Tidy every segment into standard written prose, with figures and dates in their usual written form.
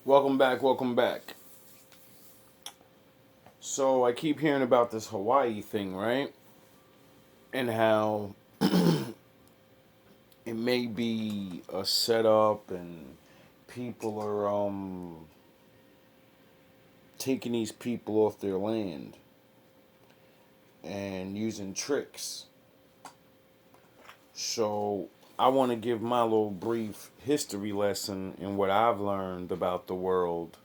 Welcome back, welcome back. So I keep hearing about this Hawaii thing, right? And how it may be a setup and people are taking these people off their land and using tricks. So I want to give my little brief history lesson in what I've learned about the world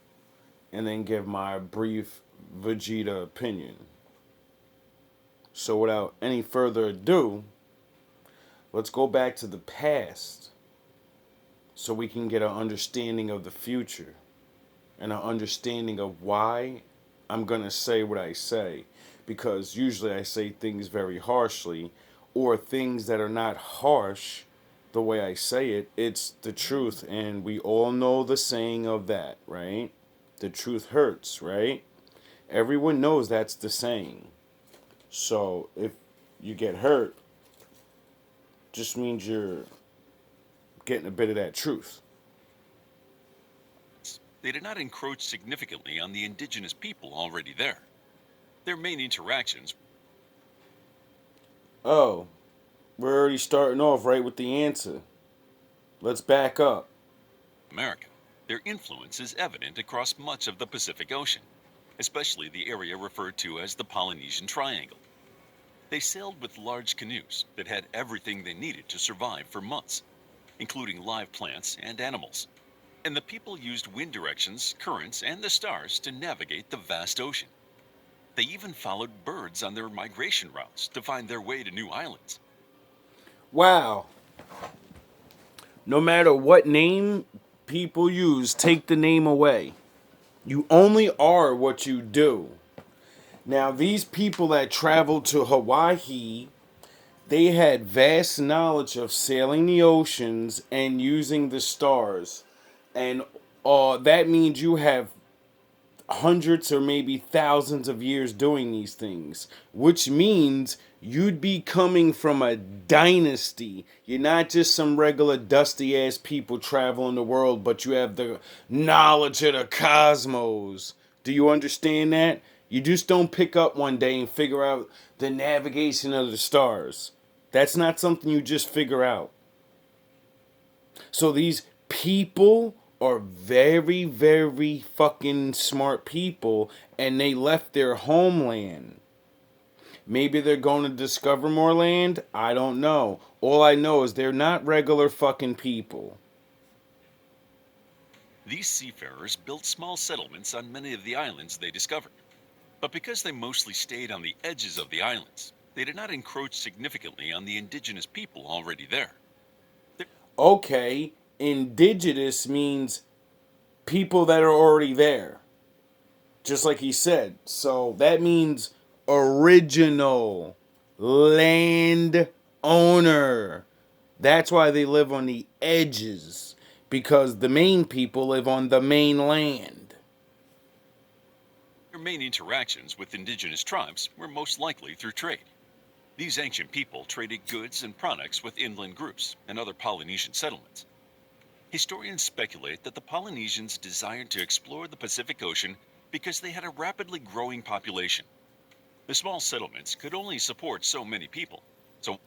and then give my brief Vegeta opinion. So without any further ado, let's go back to the past so we can get an understanding of the future and an understanding of why I'm going to say what I say. Because usually I say things very harshly or things that are not harsh the way I say it. It's the truth. And we all know the saying of that, right? The truth hurts, right? Everyone knows that's the saying. So if you get hurt, just means you're getting a bit of that truth. They did not encroach significantly on the indigenous people already there. Their main interactions Oh, we're already starting off right with the answer. Let's back up. with America. Their influence is evident across much of the Pacific Ocean, especially the area referred to as the Polynesian Triangle. They sailed with large canoes that had everything they needed to survive for months, including live plants and animals. And the people used wind directions, currents, and the stars to navigate the vast ocean. They even followed birds on their migration routes to find their way to new islands. Wow. No matter what name people use, take the name away. You only are what you do. Now, these people that traveled to Hawaii, they had vast knowledge of sailing the oceans and using the stars. And that means you have hundreds or maybe thousands of years doing these things, which means you'd be coming from a dynasty. You're not just some regular dusty ass people traveling the world, but you have the knowledge of the cosmos. Do you understand that? You just don't pick up one day and figure out the navigation of the stars. That's not something you just figure out. So these people are very, very fucking smart people and they left their homeland. Maybe they're going to discover more land. I don't know. All I know is they're not regular fucking people. These seafarers built small settlements on many of the islands they discovered. But because they mostly stayed on the edges of the islands, they did not encroach significantly on the indigenous people already there. Their Okay, indigenous means people that are already there. Just like he said. So that means original land owner. That's why they live on the edges, because the main people live on the main land. main interactions with indigenous tribes were most likely through trade. These ancient people traded goods and products with inland groups and other Polynesian settlements. Historians speculate that the Polynesians desired to explore the Pacific Ocean because they had a rapidly growing population. The small settlements could only support so many people. So,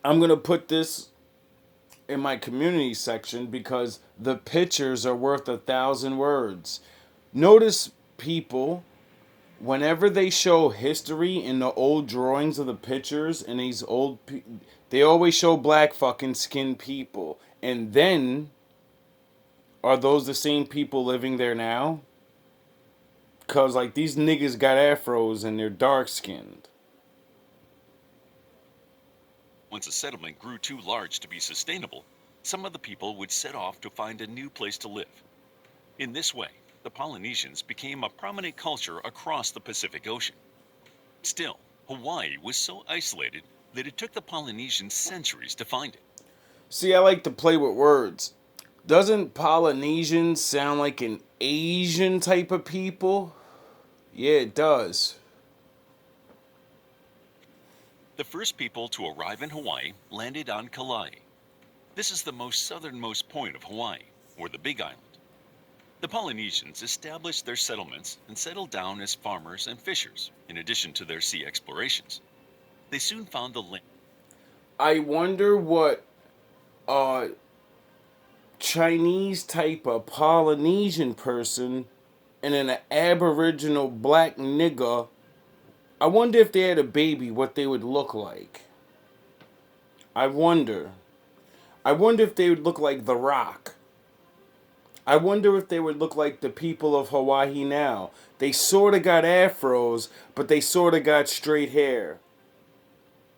I'm going to put this in my community section because the pictures are worth 1,000 words. Notice people, whenever they show history in the old drawings of the pictures and these they always show black fucking skinned people. And then, are those the same people living there now? Cause like these niggas got afros and they're dark skinned. once a settlement grew too large to be sustainable, some of the people would set off to find a new place to live. In this way, the Polynesians became a prominent culture across the Pacific Ocean. Still, Hawaii was so isolated that it took the Polynesians centuries to find it. See, I like to play with words. Doesn't Polynesian sound like an Asian type of people? Yeah, it does. The first people to arrive in Hawaii landed on Kauai. This is the most southernmost point of Hawaii, or the Big Island. The Polynesians established their settlements and settled down as farmers and fishers, in addition to their sea explorations. They soon found the land. I wonder what Chinese type of Polynesian person and an Aboriginal black nigger, I wonder if they had a baby, what they would look like. I wonder. I wonder if they would look like The Rock. I wonder if they would look like the people of Hawaii now. They sort of got afros, but they sort of got straight hair.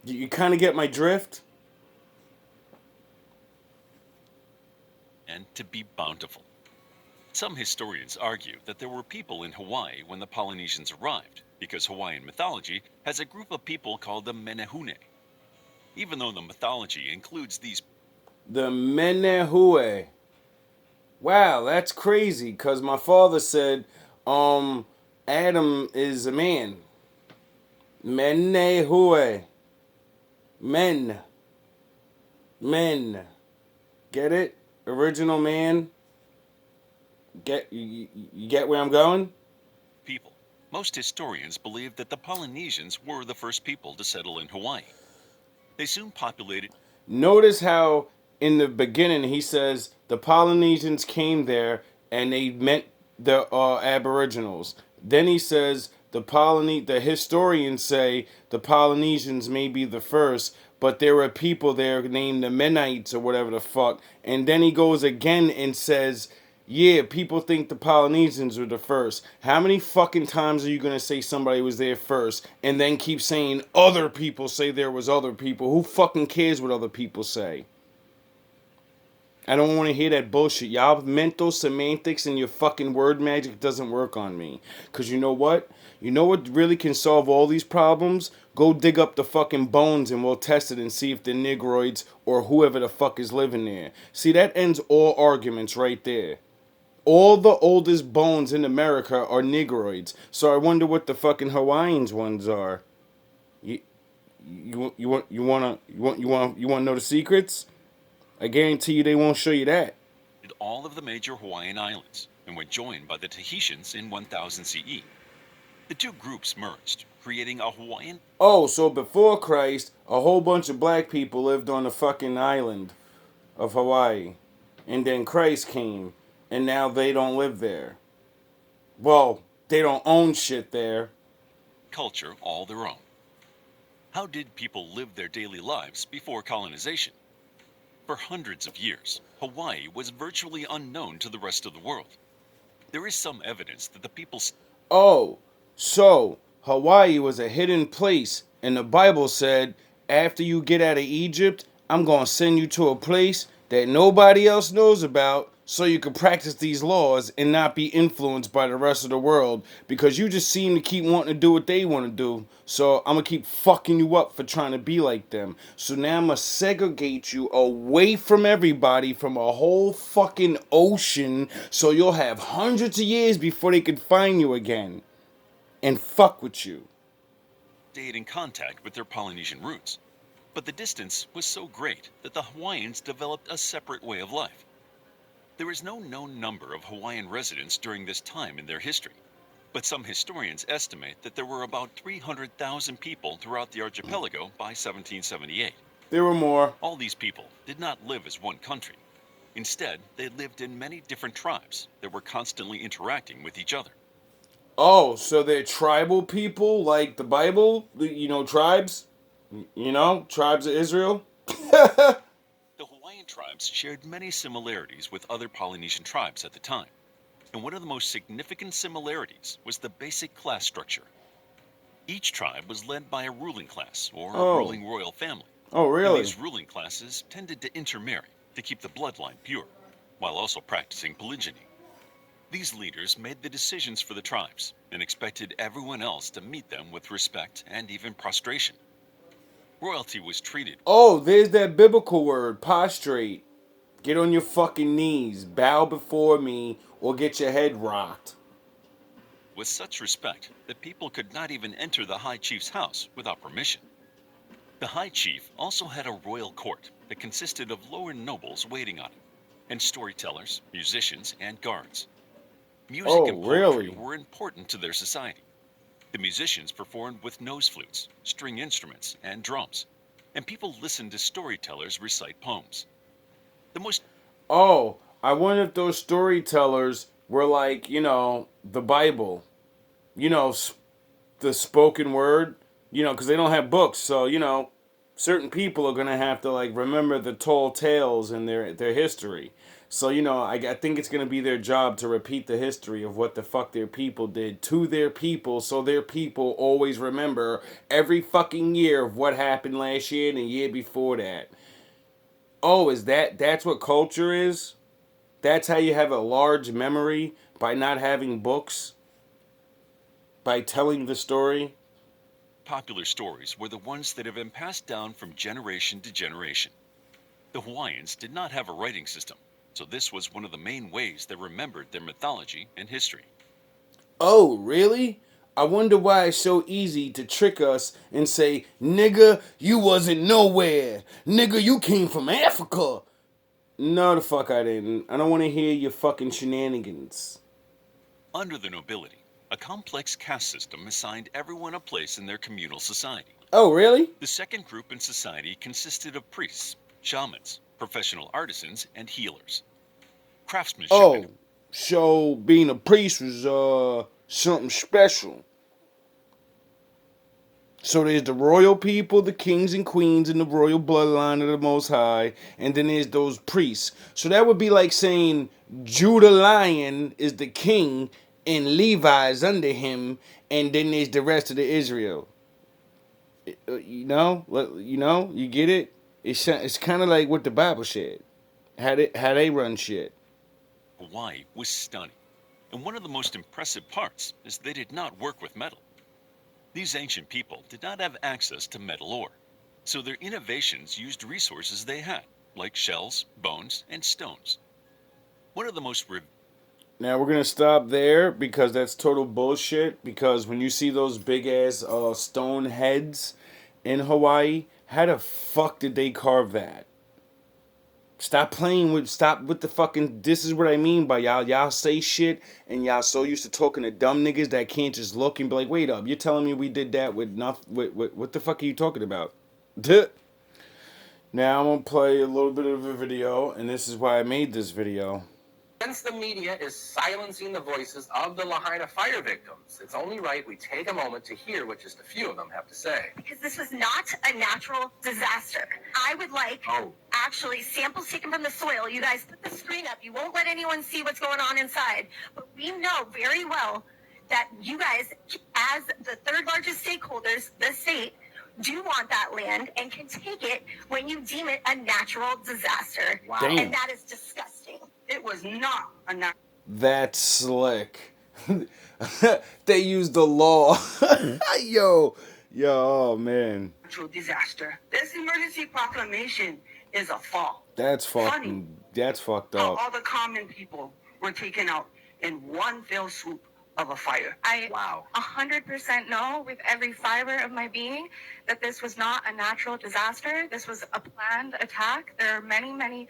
You kind of get my drift? And to be bountiful. Some historians argue that there were people in Hawaii when the Polynesians arrived, because Hawaiian mythology has a group of people called the Menehune. Even though the mythology includes these, The Menehue. Wow, that's crazy, because my father said, Adam is a man. Menehue. Men. Men. Get it? Original man. You get where I'm going? people, most historians believe that the Polynesians were the first people to settle in Hawaii. They soon populated. Notice how in the beginning he says the Polynesians came there and they meant the Aboriginals. Then he says the historians say the Polynesians may be the first, but there were people there named the Mennonites or whatever the fuck. And then he goes again and says, yeah, people think the Polynesians were the first. How many fucking times are you gonna say somebody was there first and then keep saying other people say there was other people? Who fucking cares what other people say? I don't want to hear that bullshit. Y'all mental semantics and your fucking word magic doesn't work on me. Cause you know what? You know what really can solve all these problems? Go dig up the fucking bones and we'll test it and see if they're Negroids or whoever the fuck is living there. See, that ends all arguments right there. All the oldest bones in America are Negroids. So I wonder what the fucking Hawaiians ones are. You want to know the secrets? I guarantee you they won't show you that. All of the major Hawaiian islands and were joined by the Tahitians in 1000 CE. The two groups merged, creating a Hawaiian. Oh, so before Christ, a whole bunch of black people lived on the fucking island of Hawaii. And then Christ came, and now they don't live there. Well, they don't own shit there. Culture all their own. How did people live their daily lives before colonization? For hundreds of years, Hawaii was virtually unknown to the rest of the world. There is some evidence that the people. Oh, so Hawaii was a hidden place, and the Bible said, after you get out of Egypt, I'm going to send you to a place that nobody else knows about so you can practice these laws and not be influenced by the rest of the world because you just seem to keep wanting to do what they want to do. So I'm going to keep fucking you up for trying to be like them. So now I'm going to segregate you away from everybody from a whole fucking ocean so you'll have hundreds of years before they can find you again and fuck with you. Stayed in contact with their Polynesian roots. But the distance was so great that the Hawaiians developed a separate way of life. There is no known number of Hawaiian residents during this time in their history, but some historians estimate that there were about 300,000 people throughout the archipelago by 1778. There were more. All these people did not live as one country. Instead, they lived in many different tribes that were constantly interacting with each other. Oh, so they're tribal people like the Bible? Tribes? Tribes of Israel? The Hawaiian tribes shared many similarities with other Polynesian tribes at the time, and one of the most significant similarities was the basic class structure. Each tribe was led by a ruling class or a ruling royal family. Oh, really? And these ruling classes tended to intermarry to keep the bloodline pure, while also practicing polygyny. These leaders made the decisions for the tribes and expected everyone else to meet them with respect and even prostration. Royalty was treated. Oh, there's that biblical word, prostrate. Get on your fucking knees, bow before me, or get your head rocked. With such respect that people could not even enter the High Chief's house without permission. The High Chief also had a royal court that consisted of lower nobles waiting on him, and storytellers, musicians, and guards. Music Oh, and poetry really? were important to their society. The musicians performed with nose flutes, string instruments, and drums, and people listened to storytellers recite poems. The most Oh, I wonder if those storytellers were like, the Bible. You know, the spoken word. Because they don't have books, so certain people are gonna have to like remember the tall tales in their history. So I think it's gonna be their job to repeat the history of what the fuck their people did to their people, so their people always remember every fucking year of what happened last year and the year before that. Oh, that's what culture is? That's how you have a large memory, by not having books, by telling the story. popular stories were the ones that have been passed down from generation to generation. The Hawaiians did not have a writing system, so this was one of the main ways they remembered their mythology and history. Oh, really? I wonder why it's so easy to trick us and say, nigga, you wasn't nowhere. Nigga, you came from Africa. No, the fuck I didn't. I don't want to hear your fucking shenanigans. Under the nobility, a complex caste system assigned everyone a place in their communal society. Oh, really? The second group in society consisted of priests, shamans, professional artisans, and healers. Craftsmanship and Oh, so being a priest was, something special. So there's the royal people, the kings and queens in the royal bloodline of the Most High, and then there's those priests. So that would be like saying Judah Lion is the king and Levi is under him, and then there's the rest of the Israel. You get it? It's kind of like what the Bible said. How they run shit. Hawaii was stunning. And one of the most impressive parts is they did not work with metal. These ancient people did not have access to metal ore, so their innovations used resources they had, like shells, bones, and stones. One of the most Now we're gonna stop there because that's total bullshit. Because when you see those big ass stone heads in Hawaii, how the fuck did they carve that? Stop with the fucking. This is what I mean by y'all. Y'all say shit and y'all so used to talking to dumb niggas that can't just look and be like, wait up, you're telling me we did that with nothing? What the fuck are you talking about? Duh. Now I'm gonna play a little bit of a video, and this is why I made this video. Since the media is silencing the voices of the Lahaina fire victims, it's only right we take a moment to hear what just a few of them have to say. Because this was not a natural disaster. I would like actually samples taken from the soil. You guys put the screen up. You won't let anyone see what's going on inside. But we know very well that you guys, as the third largest stakeholders, the state, do want that land and can take it when you deem it a natural disaster. Wow. Damn. And that is disgusting. It was not a natural That's slick. They used the law. yo, oh man, disaster. This emergency proclamation is a fall. that's fucked How up. all the common people were taken out in one fell swoop of a fire. I Wow. 100% know with every fiber of my being that this was not a natural disaster. This was a planned attack. There are many,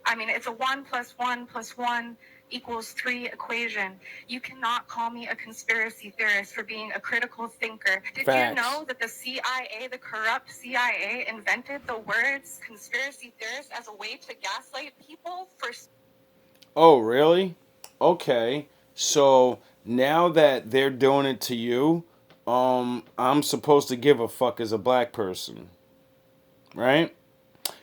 it's a 1 + 1 + 1 = 3 equation. You cannot call me a conspiracy theorist for being a critical thinker. Did Facts. you know that the CIA, the corrupt CIA, invented the words conspiracy theorist as a way to gaslight people for... Oh really? Okay. So now that they're doing it to you, I'm supposed to give a fuck as a black person, right?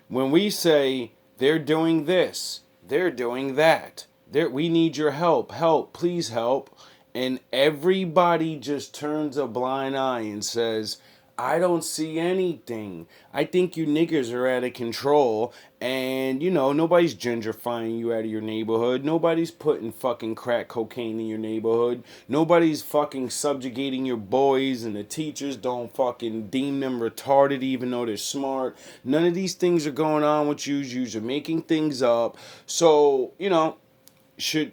When we say they're doing this, they're doing that, we need your help, please help, and everybody just turns a blind eye and says, I don't see anything. I think you niggers are out of control, and nobody's gentrifying you out of your neighborhood. Nobody's putting fucking crack cocaine in your neighborhood. Nobody's fucking subjugating your boys, and the teachers don't fucking deem them retarded even though they're smart. None of these things are going on with you. You're making things up. So, should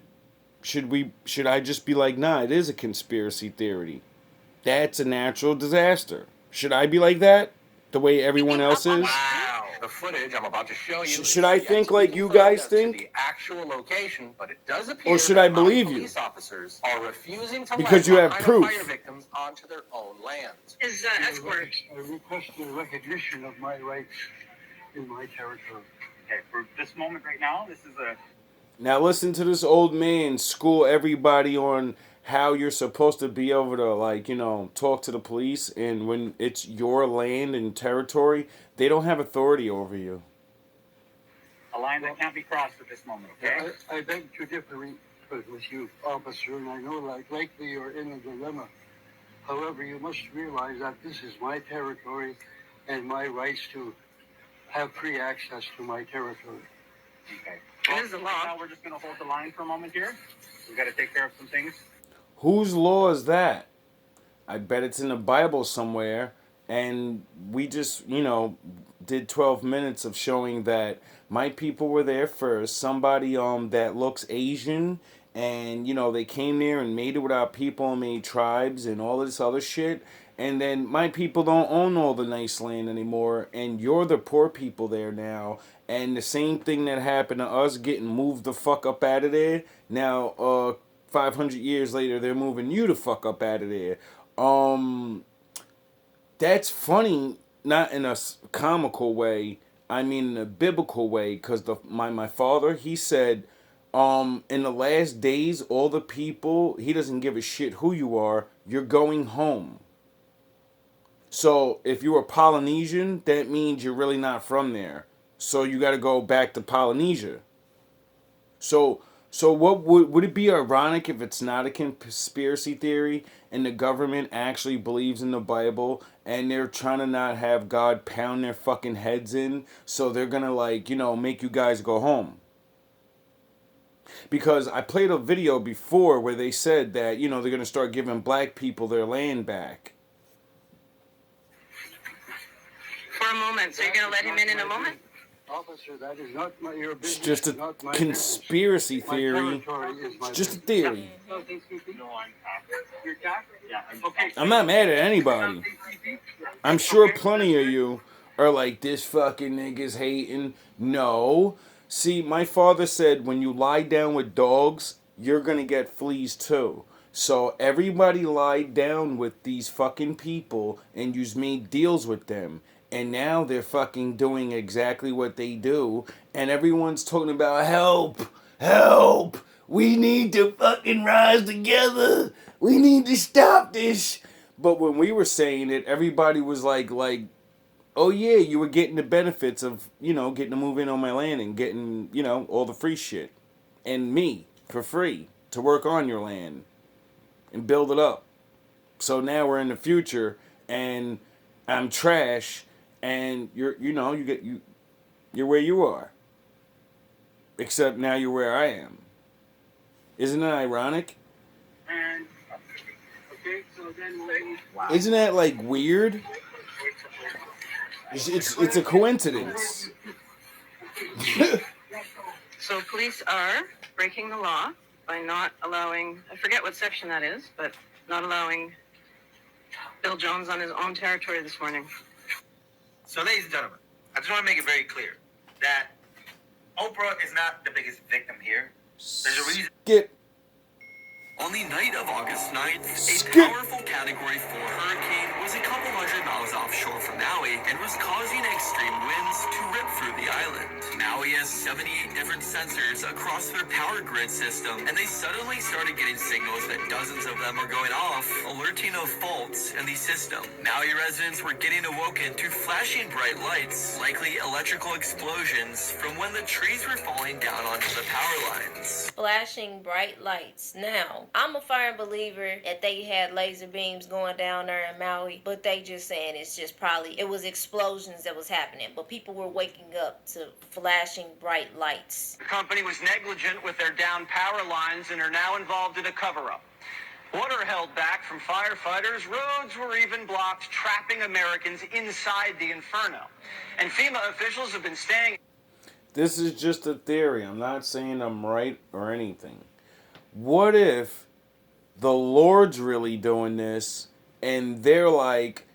I just be like, nah, it is a conspiracy theory. That's a natural disaster. Should I be like that? The way everyone else is? Wow. The footage I'm about to show you. Should I think like you guys think? The actual location, but it does appear Or should I that believe Maui you? police officers are refusing to Because let you have Lahaina proof. fire victims onto their own land. His escort. I request the recognition of my rights in my territory. Okay, for this moment right now, this is a... Now listen to this old man school everybody on how you're supposed to be able to, like, you know, talk to the police, and when it's your land and territory, they don't have authority over you. a line that can't be crossed at this moment, okay? I beg to differ with you, officer, and I know that likely you're in a dilemma. However, you must realize that this is my territory and my rights to have free access to my territory. Okay. It is a law. Now we're just going to hold the line for a moment here. We've got to take care of some things. Whose law is that? I bet it's in the Bible somewhere, and we just, you know, did 12 minutes of showing that my people were there first. Somebody that looks Asian, and, you know, they came there and made it with our people and made tribes and all this other shit. And then my people don't own all the nice land anymore, and you're the poor people there now. And the same thing that happened to us getting moved the fuck up out of there, now 500 years later they're moving you the fuck up out of there. That's funny, not in a comical way. I mean in a biblical way, because my father, he said, in the last days, all the people, he doesn't give a shit who you are, you're going home. So if you were Polynesian, that means you're really not from there. So you got to go back to Polynesia. So what would it be ironic if it's not a conspiracy theory and the government actually believes in the Bible and they're trying to not have God pound their fucking heads in, so they're going to, like, you know, make you guys go home? Because I played a video before where they said that, you know, they're going to start giving black people their land back. For a moment. So you're going to let him in a moment? Officer, that is not your business. It's just a not my conspiracy business. My theory. territory is my It's just a business. theory. No, I'm You're Yeah. Okay. I'm not mad at anybody. I'm sure plenty of you are like, this fucking nigga's hating. No. See, my father said when you lie down with dogs, you're gonna get fleas too. So everybody lied down with these fucking people and you've made deals with them. And now they're fucking doing exactly what they do. And everyone's talking about help. Help. We need to fucking rise together. We need to stop this. But when we were saying it, everybody was like, oh yeah, you were getting the benefits of, you know, getting to move in on my land and getting, you know, all the free shit. And me, for free, to work on your land and build it up. So now we're in the future and I'm trash and you're where you are. Except now you're where I am. Isn't that ironic? And, okay, so then wow. Isn't that like weird? It's a coincidence. So police are breaking the law by not allowing, I forget what section that is, but not allowing Bill Jones on his own territory this morning. So, ladies and gentlemen, I just want to make it very clear that Oprah is not the biggest victim here. There's a reason. Skip. On the night of August 9th, a Skip. powerful Category 4 hurricane was a couple hundred miles offshore from Maui and was causing extreme winds to rip through the island. Maui has 78 different sensors across their power grid system, and they suddenly started getting signals that dozens of them were going off, alerting of faults in the system. Maui residents were getting awoken to flashing bright lights, likely electrical explosions from when the trees were falling down onto the power lines. Flashing bright lights. Now, I'm a firm believer that they had laser beams going down there in Maui, but they just saying it's just probably, it was explosions that was happening, but people were waking up to flashing bright lights. The company was negligent with their down power lines and are now involved in a cover-up. Water held back from firefighters, roads were even blocked, trapping Americans inside the inferno. And FEMA officials have been staying... This is just a theory. I'm not saying I'm right or anything. What if the Lord's really doing this and they're like,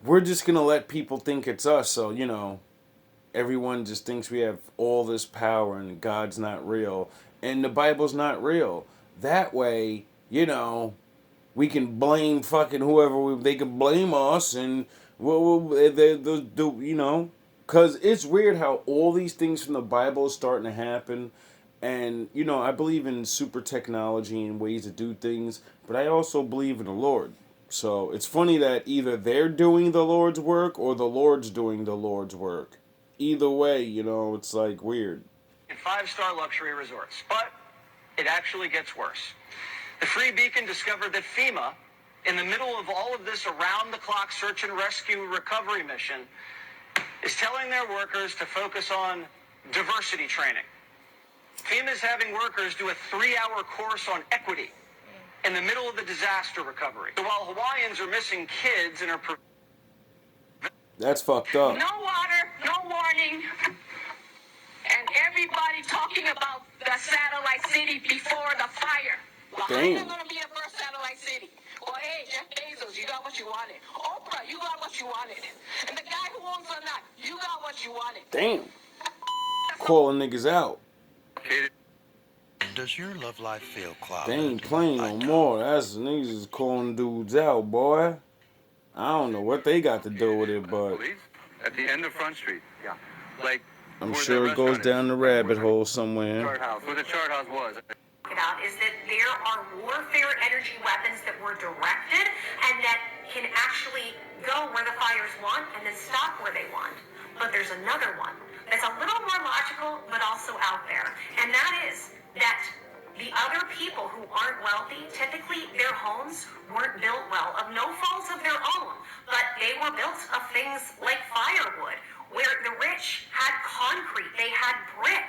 we're just going to let people think it's us, so, you know, everyone just thinks we have all this power and God's not real and the Bible's not real. That way, you know, we can blame fucking whoever they can blame us and you know, because it's weird how all these things from the Bible are starting to happen. And, you know, I believe in super technology and ways to do things, but I also believe in the Lord. So it's funny that either they're doing the Lord's work or the Lord's doing the Lord's work. Either way, you know, it's like weird. 5-star luxury resorts. But it actually gets worse. The Free Beacon discovered that FEMA, in the middle of all of this around-the-clock search and rescue recovery mission, is telling their workers to focus on diversity training. FEMA is having workers do a 3-hour course on equity in the middle of the disaster recovery. So while Hawaiians are missing kids and are... That's fucked up. No water, no warning. And everybody talking about the satellite city before the fire. Well, how Damn. is going to be the first satellite city? Well, hey, Jeff Bezos, you got what you wanted. Oprah, you got what you wanted. And the guy who owns the nut, you got what you wanted. Damn. Calling niggas out. Does your love life feel clouded? They ain't playing no more. That's niggas is calling dudes out, boy. I don't know what they got to do with it, but At the end of Front Street. Yeah. Like, I'm where sure the it goes restaurant down is. the rabbit Where hole the somewhere. chart house, where the chart house was. About is that there are warfare energy weapons that were directed and that can actually go where the fires want and then stop where they want. But there's another one that's a little more logical but also out there, and that is that the other people who aren't wealthy, typically their homes weren't built well, of no faults of their own, but they were built of things like firewood, where the rich had concrete, they had brick.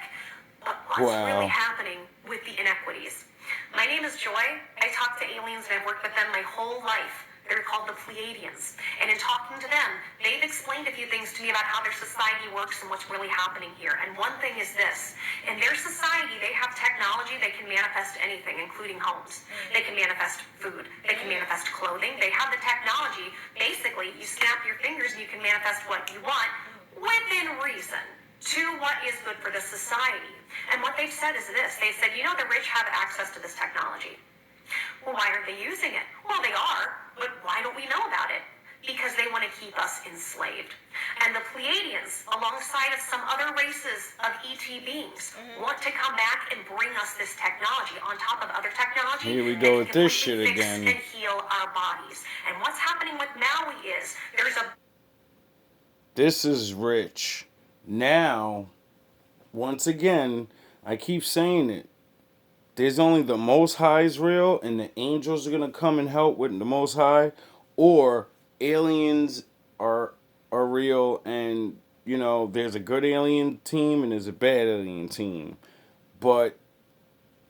But what's really happening with the inequities? My name is Joy. I talk to aliens and I've worked with them my whole life. They're called the Pleiadians. And in talking to them, they've explained a few things to me about how their society works and what's really happening here. And one thing is this. In their society, they have technology that can manifest anything, including homes. They can manifest food. They can manifest clothing. They have the technology. Basically, you snap your fingers and you can manifest what you want within reason to what is good for the society. And what they've said is this. They said, you know, the rich have access to this technology. Well, why aren't they using it? Well, they are, but why don't we know about it? Because they want to keep us enslaved. And the Pleiadians, alongside of some other races of ET beings, want to come back and bring us this technology on top of other technology. Here we go with this shit fix again. and heal our bodies. And what's happening with Maui is there's a... This is rich. Now, once again, I keep saying it. There's only the Most High is real, and the angels are gonna come and help with the Most High, or aliens are real, and you know there's a good alien team and there's a bad alien team. But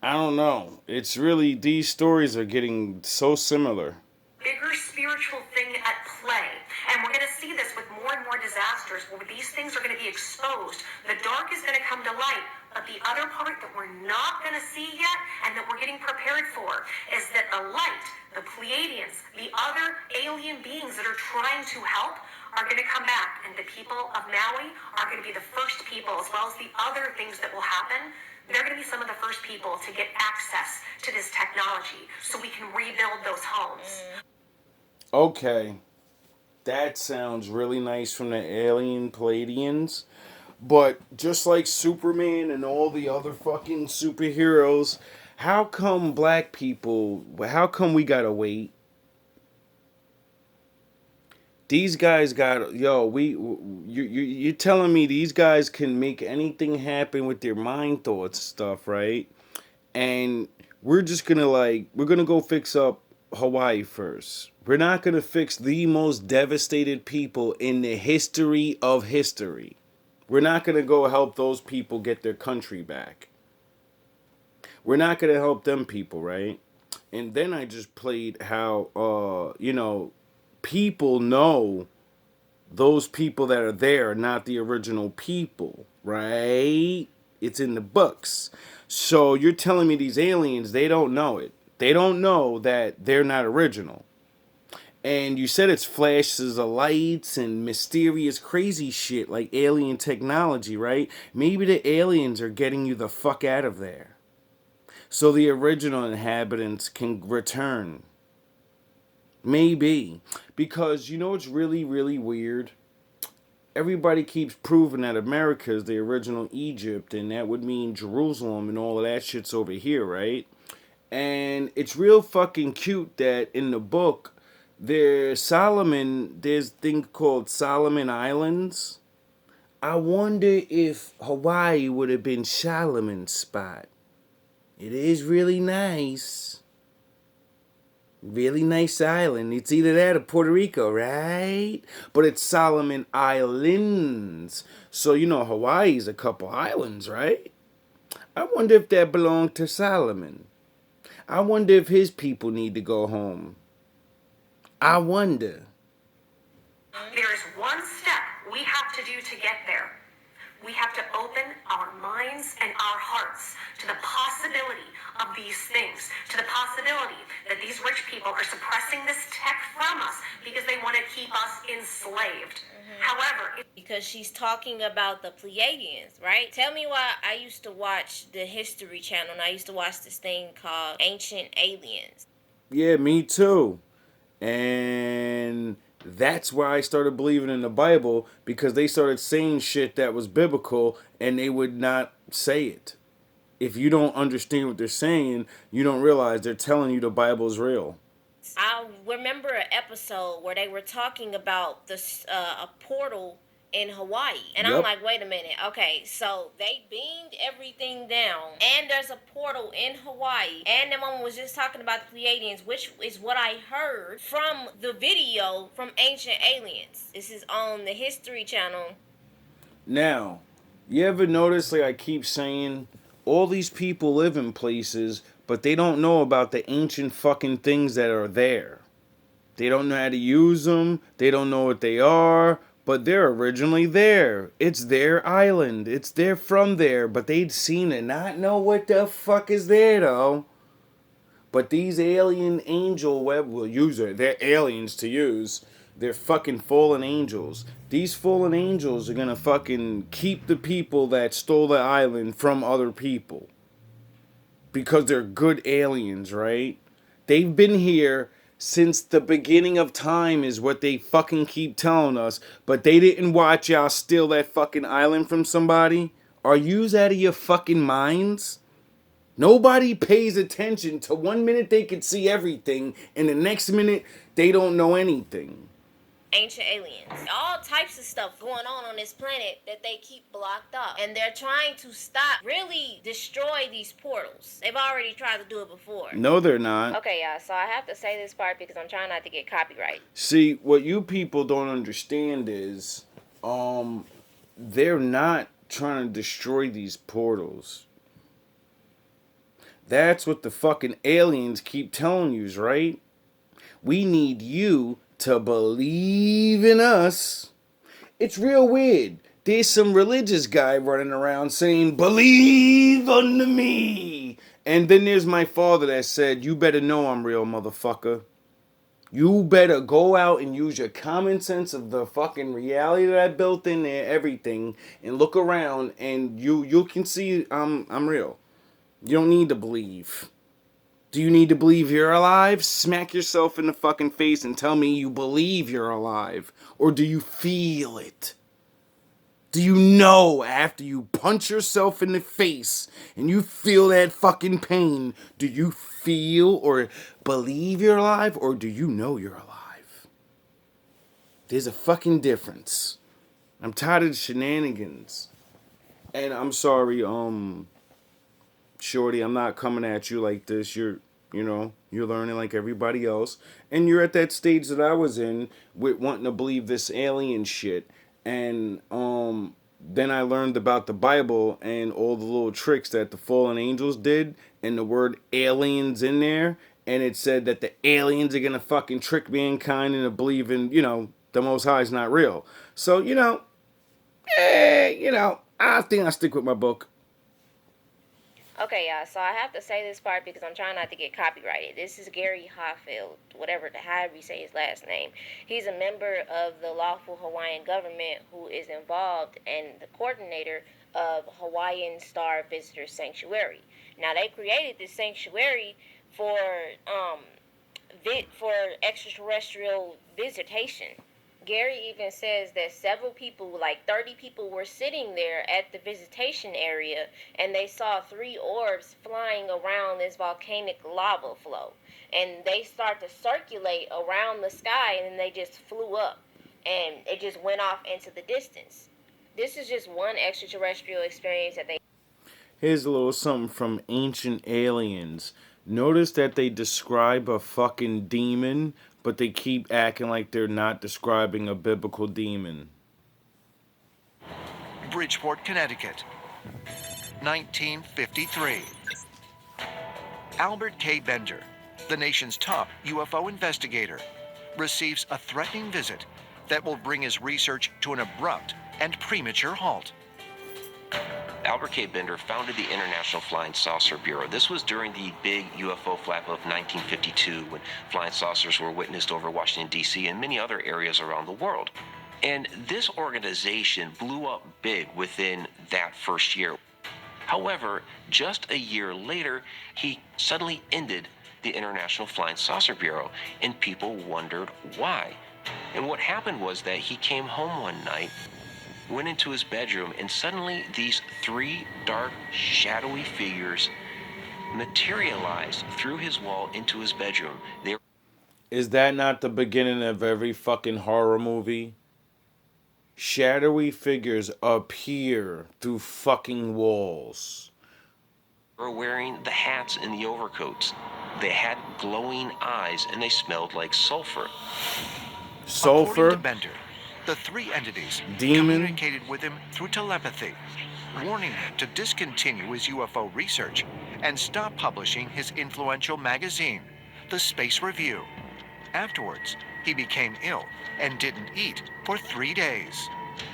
I don't know. It's really, these stories are getting so similar. Bigger spiritual thing at play. And we're going to see this with more and more disasters where these things are going to be exposed. The dark is going to come to light. But the other part that we're not going to see yet and that we're getting prepared for is that the light, the Pleiadians, the other alien beings that are trying to help are going to come back. And the people of Maui are going to be the first people, as well as the other things that will happen. They're going to be some of the first people to get access to this technology so we can rebuild those homes. Okay. That sounds really nice from the alien Pleiadians. But just like Superman and all the other fucking superheroes, how come black people, how come we gotta wait? These guys got, you're telling me these guys can make anything happen with their mind thoughts stuff, right? And we're just gonna we're gonna go fix up Hawaii first. We're not gonna fix the most devastated people in the history of history. We're not gonna go help those people get their country back. We're not gonna help them people, right? And then I just played how, people know those people that are there are not the original people, right? It's in the books. So you're telling me these aliens, they don't know it. They don't know that they're not original. And you said it's flashes of lights and mysterious crazy shit like alien technology, right? Maybe the aliens are getting you the fuck out of there, so the original inhabitants can return. Maybe. Because you know what's really, really weird? Everybody keeps proving that America is the original Egypt, and that would mean Jerusalem and all of that shit's over here, right? And it's real fucking cute that in the book, there's a thing called Solomon Islands. I wonder if Hawaii would have been Solomon's spot. It is really nice. Really nice island. It's either that or Puerto Rico, right? But it's Solomon Islands. So, you know, Hawaii's a couple islands, right? I wonder if that belonged to Solomon. I wonder if his people need to go home. I wonder. There's one step we have to do to get there. We have to open our minds and our hearts to the possibility of these things, to the possibility that these rich people are suppressing this tech from us because they want to keep us enslaved. However, because she's talking about the Pleiadians, right? Tell me why I used to watch the History Channel, and I used to watch this thing called Ancient Aliens. Yeah, me too. And that's why I started believing in the Bible, because they started saying shit that was biblical and they would not say it. If you don't understand what they're saying, you don't realize they're telling you the Bible's real. I remember an episode where they were talking about a portal in Hawaii. And Yep. I'm like, wait a minute. Okay, so they beamed everything down, and there's a portal in Hawaii. And the woman was just talking about the Pleiadians, which is what I heard from the video from Ancient Aliens. This is on the History Channel. Now, you ever notice, like I keep saying, all these people live in places, but they don't know about the ancient fucking things that are there. They don't know how to use them. They don't know what they are. But they're originally there. It's their island. They're from there. But they'd seem to not know what the fuck is there, though. But these alien angel will use it. They're aliens to use. They're fucking fallen angels. These fallen angels are gonna fucking keep the people that stole the island from other people. Because they're good aliens, right? They've been here since the beginning of time is what they fucking keep telling us. But they didn't watch y'all steal that fucking island from somebody? Are yous out of your fucking minds? Nobody pays attention to 1 minute they can see everything and the next minute they don't know anything. Ancient aliens. All types of stuff going on this planet that they keep blocked up. And they're trying to stop, really destroy these portals. They've already tried to do it before. No, they're not. Okay, y'all, so I have to say this part because I'm trying not to get copyright. See, what you people don't understand is, they're not trying to destroy these portals. That's what the fucking aliens keep telling you, right? We need you to believe in us. It's real weird. There's some religious guy running around saying, believe unto me. And then there's my father that said, you better know I'm real, motherfucker. You better go out and use your common sense of the fucking reality that I built in there, everything, and look around and you can see I'm real. You don't need to believe. Do you need to believe you're alive? Smack yourself in the fucking face and tell me you believe you're alive. Or do you feel it? Do you know after you punch yourself in the face and you feel that fucking pain, do you feel or believe you're alive? Or do you know you're alive? There's a fucking difference. I'm tired of the shenanigans. And I'm sorry, Shorty, I'm not coming at you like this. You're learning like everybody else. And you're at that stage that I was in with wanting to believe this alien shit. And then I learned about the Bible and all the little tricks that the fallen angels did. And the word aliens in there. And it said that the aliens are going to fucking trick mankind into believing, the Most High is not real. So, I think I'll stick with my book. Okay, y'all, so I have to say this part because I'm trying not to get copyrighted. This is Gary Hoffeld, however you say his last name. He's a member of the lawful Hawaiian government who is involved and the coordinator of Hawaiian Star Visitor Sanctuary. Now, they created this sanctuary for extraterrestrial visitation. Gary even says that several people, like 30 people, were sitting there at the visitation area and they saw 3 orbs flying around this volcanic lava flow. And they start to circulate around the sky and then they just flew up and it just went off into the distance. This is just one extraterrestrial experience that they... Here's a little something from Ancient Aliens. Notice that they describe a fucking demon, but they keep acting like they're not describing a biblical demon. Bridgeport, Connecticut, 1953. Albert K. Bender, the nation's top UFO investigator, receives a threatening visit that will bring his research to an abrupt and premature halt. Albert K. Bender founded the International Flying Saucer Bureau. This was during the big UFO flap of 1952 when flying saucers were witnessed over Washington, D.C. and many other areas around the world. And this organization blew up big within that first year. However, just a year later, he suddenly ended the International Flying Saucer Bureau, and people wondered why. And what happened was that he came home one night, went into his bedroom, and suddenly these 3 dark, shadowy figures materialized through his wall into his bedroom. Is that not the beginning of every fucking horror movie? Shadowy figures appear through fucking walls. They were wearing the hats and the overcoats. They had glowing eyes and they smelled like sulfur. Sulfur? According to Bender, the 3 entities communicated with him through telepathy, warning him to discontinue his UFO research and stop publishing his influential magazine, The Space Review. Afterwards, he became ill and didn't eat for 3 days.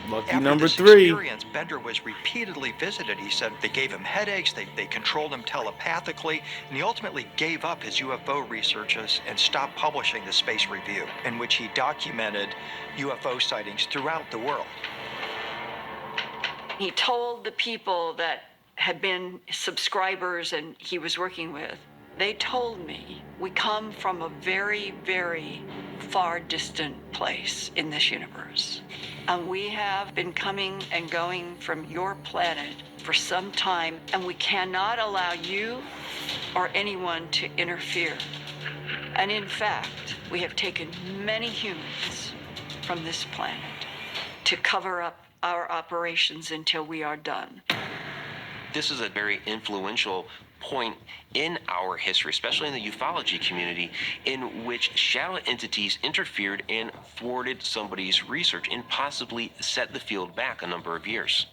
Lucky After number this 3. experience, Bender was repeatedly visited. He said they gave him headaches, they controlled him telepathically, and he ultimately gave up his UFO researches and stopped publishing the Space Review, in which he documented UFO sightings throughout the world. He told the people that had been subscribers and he was working with, they told me, we come from a very, very far distant place in this universe. And we have been coming and going from your planet for some time, and we cannot allow you or anyone to interfere. And in fact, we have taken many humans from this planet to cover up our operations until we are done. This is a very influential point in our history, especially in the ufology community, in which shadow entities interfered and thwarted somebody's research and possibly set the field back a number of years.